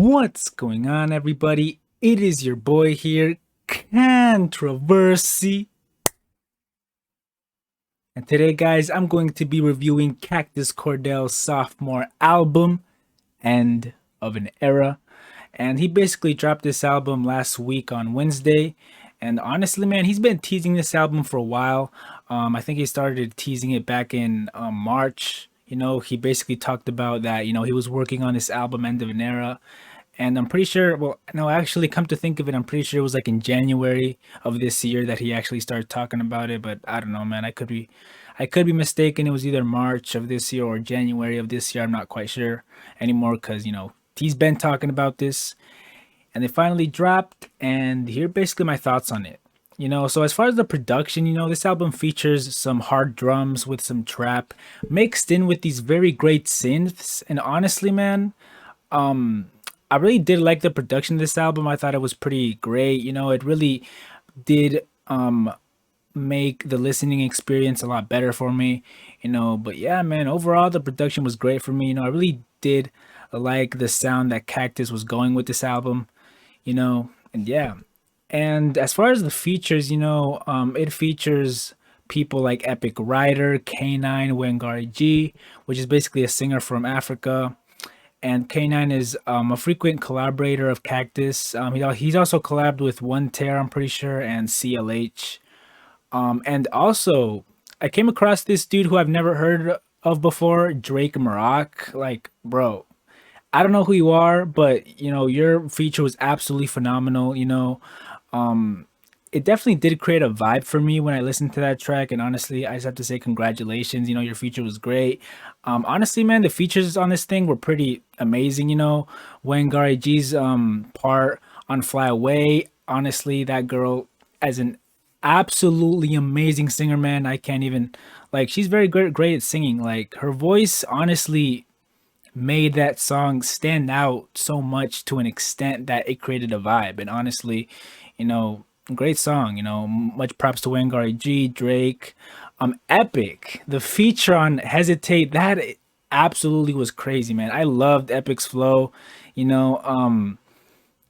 What's going on, everybody? It is your boy here, Controversy. And today, guys, I'm going to be reviewing Cactus Cordel's sophomore album, End of an Era. And he basically dropped this album last week on Wednesday. And honestly, man, he's been teasing this album for a while. I think he started teasing it back in March. He basically talked about that, he was working on this album, End of an Era. And I'm pretty sure, well, no, actually, come to think of it, I'm pretty sure it was like in January of this year that he actually started talking about it. But I don't know, man. I could be mistaken. It was either March of this year or January of this year. I'm not quite sure anymore because he's been talking about this, and they finally dropped. And here, are basically my thoughts on it. So as far as the production, this album features some hard drums with some trap mixed in with these very great synths. And honestly, man, I really did like the production of this album. I thought it was pretty great. It really did make the listening experience a lot better for me. But yeah, man, overall the production was great for me. I really did like the sound that Cactus was going with this album. And yeah. And as far as the features, it features people like Epic Rider, K9, Wangari G, which is basically a singer from Africa. And K9 is a frequent collaborator of Cactus. He's also collabed with One Tear, I'm pretty sure, and CLH. And also, I came across this dude who I've never heard of before, Drake Maroc. Like, bro, I don't know who you are, but your feature was absolutely phenomenal. It definitely did create a vibe for me when I listened to that track. And honestly, I just have to say congratulations. Your feature was great. Honestly, man, the features on this thing were pretty amazing. Wangari G's part on Fly Away. Honestly, that girl as an absolutely amazing singer, man. I can't even like she's very great at singing. Like her voice honestly made that song stand out so much to an extent that it created a vibe. And honestly, you know, great song. Much props to Wangari G, Drake, Epic. The feature on Hesitate that absolutely was crazy, man. I loved Epic's flow. You know,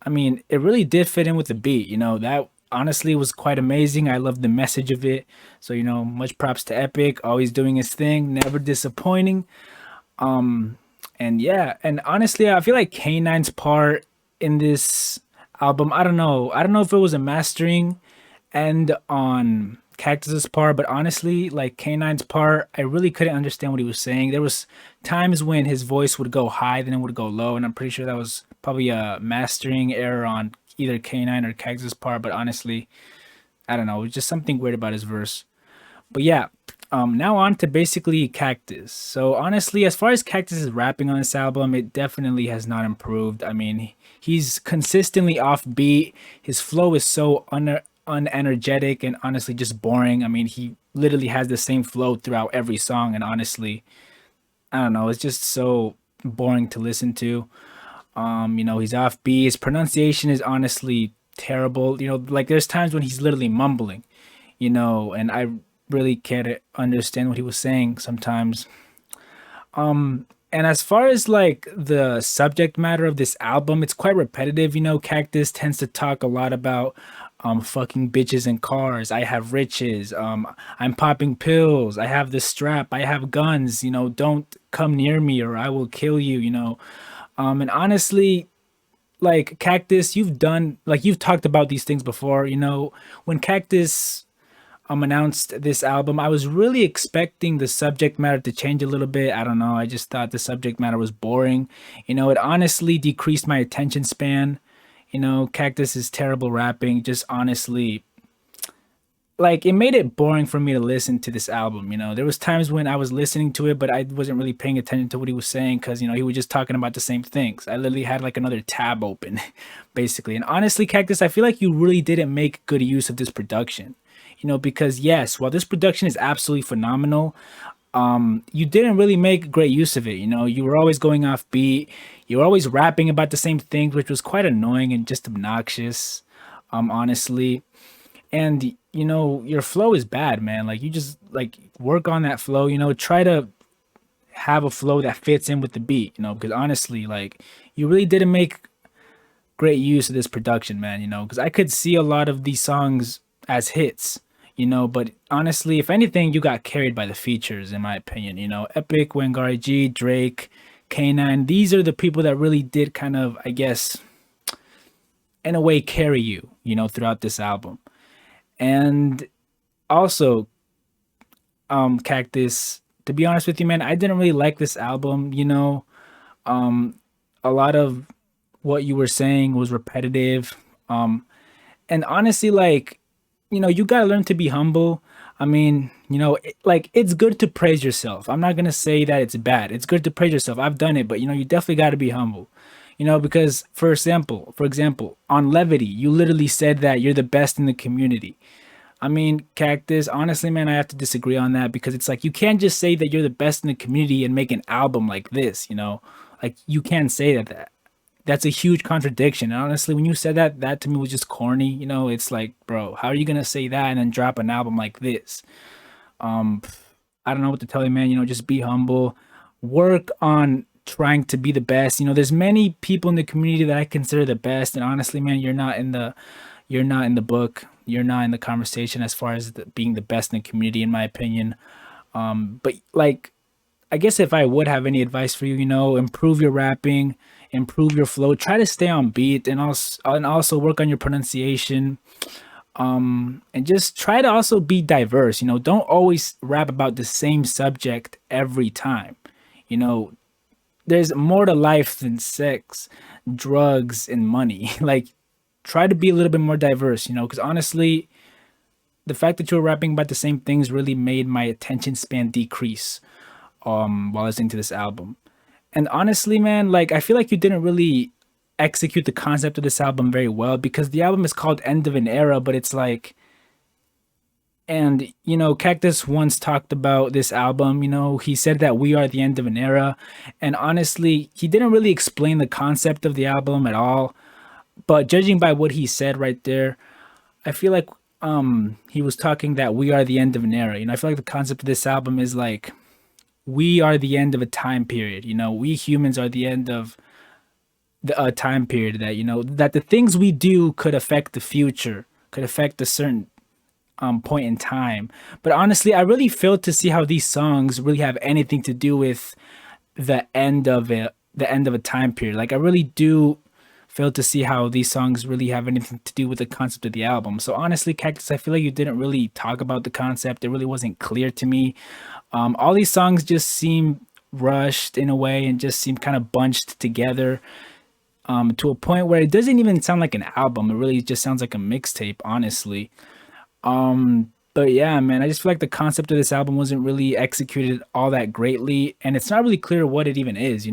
I mean, it really did fit in with the beat. That honestly was quite amazing. I love the message of it. So, much props to Epic, always doing his thing, never disappointing. And yeah, and honestly, I feel like K9's part in this album, I don't know. I don't know if it was a mastering and on Cactus's part, but honestly, like K9's part, I really couldn't understand what he was saying. There was times when his voice would go high, then it would go low, and I'm pretty sure that was probably a mastering error on either K9 or Cactus's part. But honestly, I don't know. It was just something weird about his verse. But yeah, now on to basically Cactus. So honestly, as far as Cactus is rapping on this album, it definitely has not improved. I mean, he's consistently offbeat. His flow is so unenergetic and honestly just boring. I mean, he literally has the same flow throughout every song, and honestly, I don't know, it's just so boring to listen to. He's offbeat. His pronunciation is honestly terrible. Like there's times when he's literally mumbling, and I really can't understand what he was saying sometimes. And as far as like the subject matter of this album, it's quite repetitive. Cactus tends to talk a lot about fucking bitches and cars. I have riches. I'm popping pills. I have the strap. I have guns. Don't come near me or I will kill you. And honestly, like Cactus, you've talked about these things before. When Cactus announced this album, I was really expecting the subject matter to change a little bit. I don't know. I just thought the subject matter was boring. It honestly decreased my attention span. Cactus is terrible rapping. Just honestly, like it made it boring for me to listen to this album. There was times when I was listening to it, but I wasn't really paying attention to what he was saying because he was just talking about the same things. I literally had like another tab open, basically. And honestly, Cactus, I feel like you really didn't make good use of this production. Because yes, while this production is absolutely phenomenal, you didn't really make great use of it. You were always going off beat. You were always rapping about the same things, which was quite annoying and just obnoxious, honestly. And your flow is bad, man. Like you just like work on that flow. Try to have a flow that fits in with the beat. Because honestly, like you really didn't make great use of this production, man. Because I could see a lot of these songs as hits, but honestly, if anything, you got carried by the features, in my opinion. Epic, Wangari G, Drake, K9. These are the people that really did kind of, I guess, in a way, carry you, throughout this album. And also, Cactus. To be honest with you, man, I didn't really like this album. Um, a lot of what you were saying was repetitive. And honestly, like, you gotta learn to be humble. I mean, like it's good to praise yourself. I'm not gonna say that it's bad. It's good to praise yourself. I've done it, but you definitely gotta be humble. Because for example, on Levity, you literally said that you're the best in the community. I mean, Cactus, honestly, man, I have to disagree on that because it's like you can't just say that you're the best in the community and make an album like this. Like you can't say that's a huge contradiction. And honestly, when you said that, that to me was just corny. It's like, bro, how are you gonna say that and then drop an album like this? Um, I don't know what to tell you, man. Just be humble, work on trying to be the best. There's many people in the community that I consider the best, and honestly, man, you're not in the book. You're not in the conversation as far as being the best in the community, in my opinion. But like, I guess if I would have any advice for you, improve your rapping, improve your flow, try to stay on beat, and also work on your pronunciation. And just try to also be diverse. Don't always rap about the same subject every time. You know, there's more to life than sex, drugs, and money. Like, try to be a little bit more diverse. Because honestly, the fact that you were rapping about the same things really made my attention span decrease while listening to this album. And honestly, man, like I feel like you didn't really execute the concept of this album very well because the album is called End of an Era, but it's like, and Cactus once talked about this album. He said that we are the end of an era, and honestly, he didn't really explain the concept of the album at all. But judging by what he said right there, I feel like he was talking that we are the end of an era. I feel like the concept of this album is like we are the end of a time period. We humans are the end of a time period that that the things we do could affect the future, could affect a certain point in time. But honestly, I really failed to see how these songs really have anything to do with the end of a time period. Like I really do fail to see how these songs really have anything to do with the concept of the album. So honestly, Cactus, I feel like you didn't really talk about the concept. It really wasn't clear to me. All these songs just seem rushed in a way and just seem kind of bunched together to a point where it doesn't even sound like an album. It really just sounds like a mixtape, honestly. But yeah, man, I just feel like the concept of this album wasn't really executed all that greatly, and it's not really clear what it even is.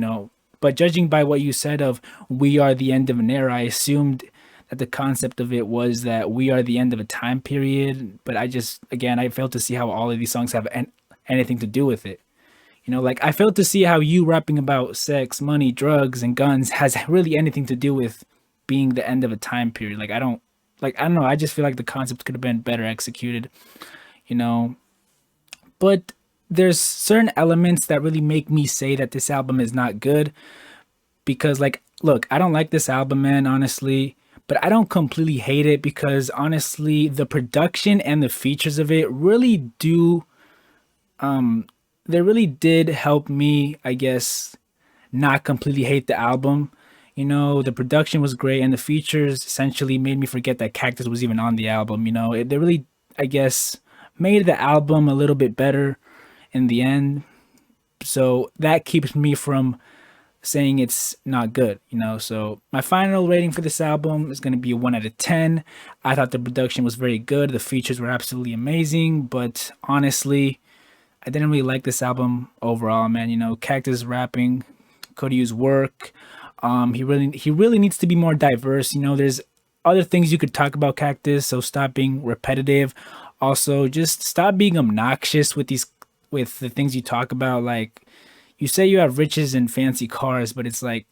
But judging by what you said of we are the end of an era, I assumed that the concept of it was that we are the end of a time period. But again, I failed to see how all of these songs have anything to do with it. Like I failed to see how you rapping about sex, money, drugs, and guns has really anything to do with being the end of a time period. I don't know. I just feel like the concept could have been better executed, you know. But there's certain elements that really make me say that this album is not good because, like, look, I don't like this album, man, honestly, but I don't completely hate it because honestly, the production and the features of it really do, they really did help me, I guess, not completely hate the album. The production was great and the features essentially made me forget that Cactus was even on the album. They really, I guess, made the album a little bit better in the end. So that keeps me from saying it's not good. So my final rating for this album is going to be a 1 out of 10. I thought the production was very good. The features were absolutely amazing. But honestly, I didn't really like this album overall, man. Cactus rapping could use work. He really needs to be more diverse. There's other things you could talk about Cactus, so stop being repetitive. Also, just stop being obnoxious with the things you talk about. Like you say you have riches and fancy cars, but it's like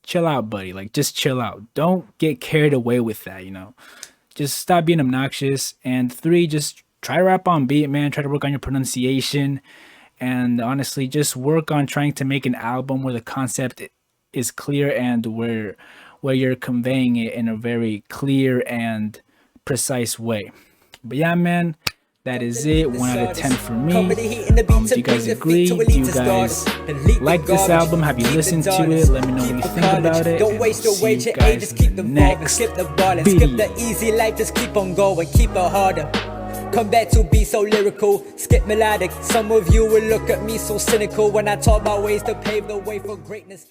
chill out, buddy. Like just chill out. Don't get carried away with that. Just stop being obnoxious. And three, just try to rap on beat, man. Try to work on your pronunciation. And honestly, just work on trying to make an album where the concept is clear and where where you're conveying it in a very clear and precise way. But yeah, man, that is it. 1 out of 10 for me. Do you guys agree? Do you guys like this album? Have you listened to it? Let me know what you think about it. And I'll see you guys in the next video. Skip the easy life, just keep on going, keep it harder. Come back to be so lyrical, skip melodic. Some of you will look at me so cynical when I talk about ways to pave the way for greatness.